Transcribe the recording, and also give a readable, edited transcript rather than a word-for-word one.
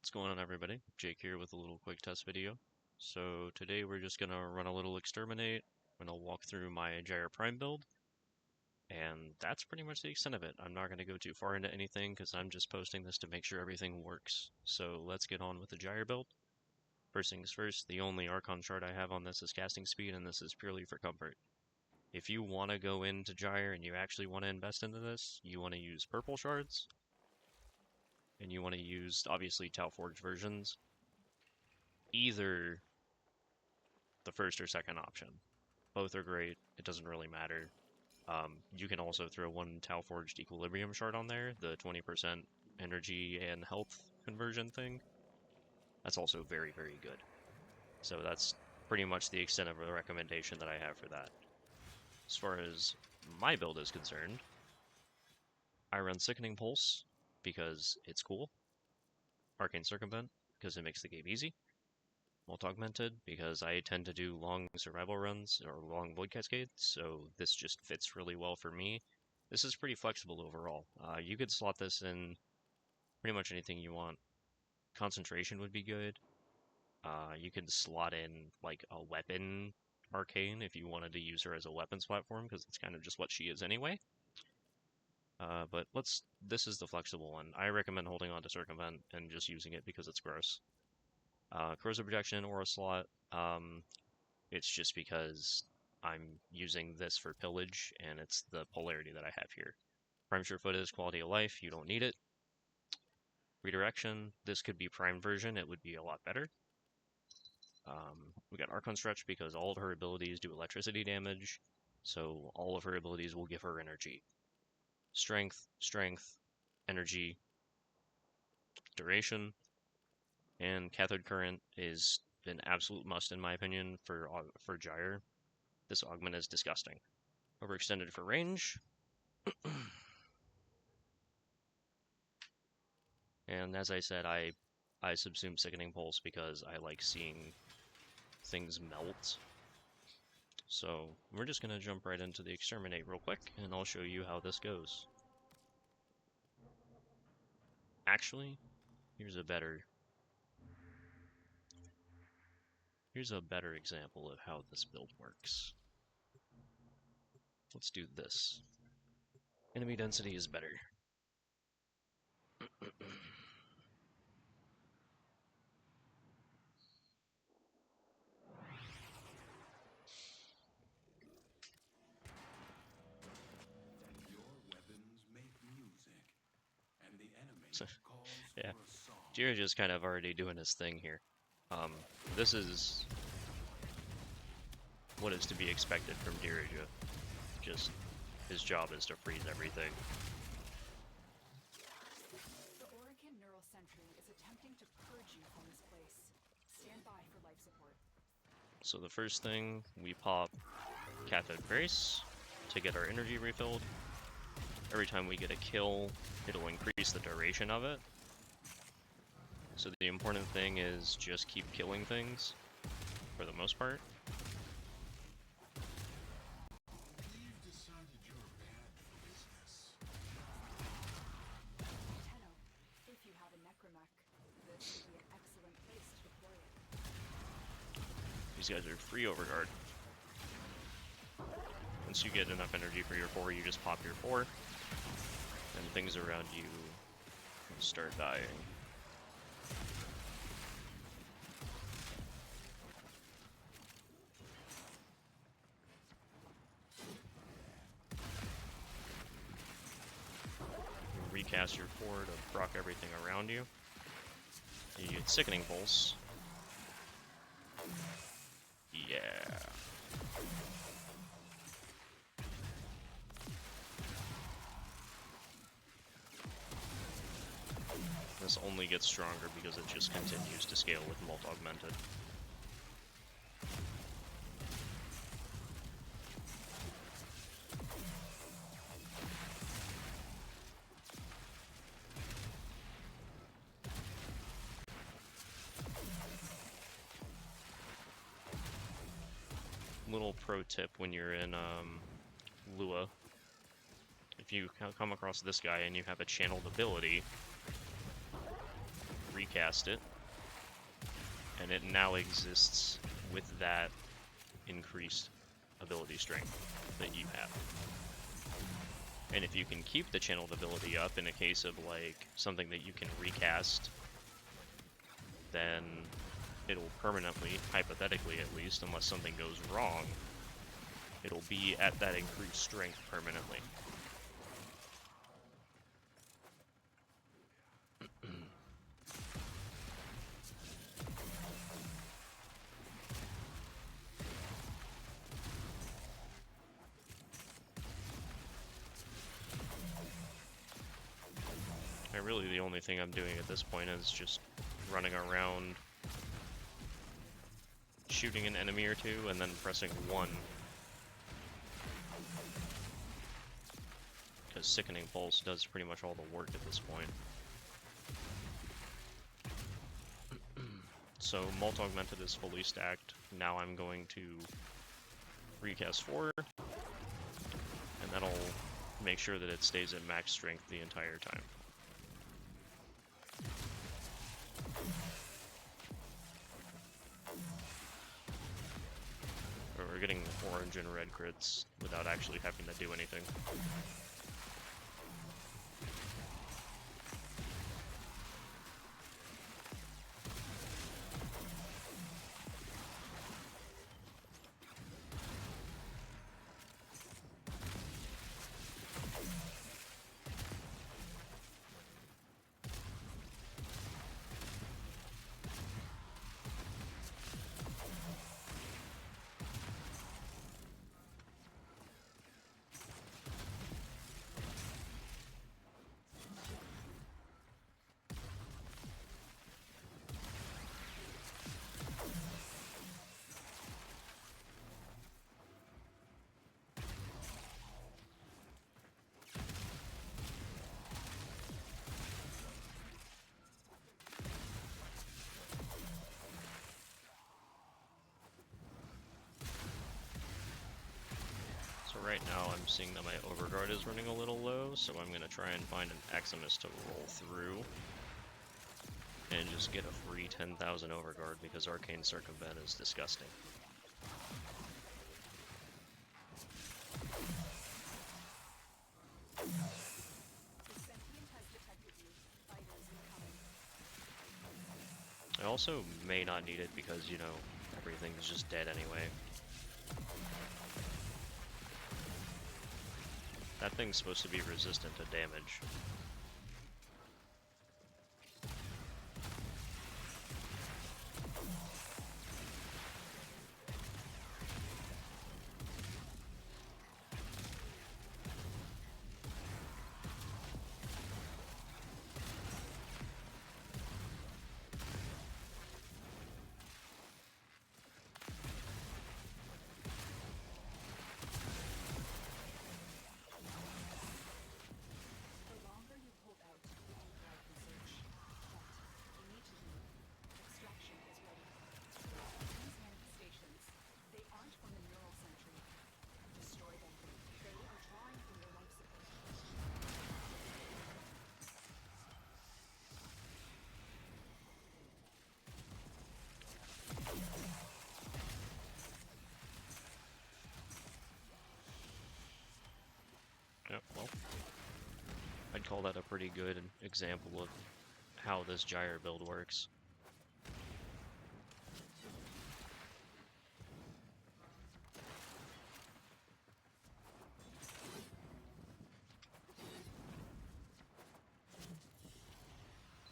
What's going on, everybody? Jake here with a little quick test video. So today we're just gonna run a little exterminate. I'm gonna walk through my Gyre Prime build, and that's pretty much the extent of it. I'm not gonna go too far into anything because I'm just posting this to make sure everything works. So let's get on with the Gyre build. First things first, the only Archon chart I have on this is casting speed, and this is purely for comfort. If you want to go into Gyre and you actually want to invest into this, you want to use purple shards, and you want to use, obviously, Tau Forge versions. Either the first or second option. Both are great. It doesn't really matter. You can also throw one Tau Forged Equilibrium shard on there, the 20% energy and health conversion thing. That's also very, very good. So that's pretty much the extent of the recommendation that I have for that. As far as my build is concerned, I run Sickening Pulse because it's cool. Arcane Circumvent because it makes the game easy. Augmented because I tend to do long survival runs or long void cascades, so this just fits really well for me. This is pretty flexible overall. You could slot this in pretty much anything you want. Concentration would be good. You could slot in like a weapon arcane if you wanted to use her as a weapons platform, because it's kind of just what she is anyway. But this is the flexible one. I recommend holding on to Circumvent and just using it because it's gross. Corrosive Projection or a slot. It's just because I'm using this for pillage, and it's the polarity that I have here. Prime Surefoot is quality of life, you don't need it. Redirection, this could be Prime version, it would be a lot better. We got Archon Stretch because all of her abilities do electricity damage, so all of her abilities will give her energy. Strength, energy, duration, and Cathode Current is an absolute must in my opinion for Gyre. This augment is disgusting. Overextended for range. And as I said, I subsume Sickening Pulse because I like seeing things melt. So we're just going to jump right into the Exterminate real quick, and I'll show you how this goes. Actually, here's a better example of how this build works. Let's do this. Enemy density is better. Yeah, Gyre just kind of already doing his thing here. This is what is to be expected from Gyre. Just his job is to freeze everything. The Orican Neural Sentry is attempting to purge you from this place. Stand by for life support. So the first thing, we pop Cathode Brace to get our energy refilled. Every time we get a kill, it'll increase the duration of it. So the important thing is just keep killing things, for the most part. If you have a necromech, this would be an excellent place to deploy it. These guys are free overguard. Once you get enough energy for your 4, you just pop your 4, and things around you start dying. You recast your 4 to proc everything around you. You get Sickening Pulse. Yeah. This only gets stronger because it just continues to scale with Augmented. Little pro tip when you're in Lua. If you come across this guy and you have a channeled ability, recast it, and it now exists with that increased ability strength that you have. And if you can keep the channeled ability up in a case of like something that you can recast, then it'll permanently, hypothetically at least, unless something goes wrong, it'll be at that increased strength permanently. And really the only thing I'm doing at this point is just running around, shooting an enemy or two, and then pressing 1. Because Sickening Pulse does pretty much all the work at this point. So Mult Augmented is fully stacked. Now I'm going to recast 4, and that'll make sure that it stays at max strength the entire time. We're getting orange and red crits without actually having to do anything. So right now I'm seeing that my Overguard is running a little low, so I'm going to try and find an Eximus to roll through and just get a free 10,000 Overguard because Arcane Circumvent is disgusting. I also may not need it because, you know, everything's just dead anyway. That thing's supposed to be resistant to damage. Yeah, well, I'd call that a pretty good example of how this Gyre build works.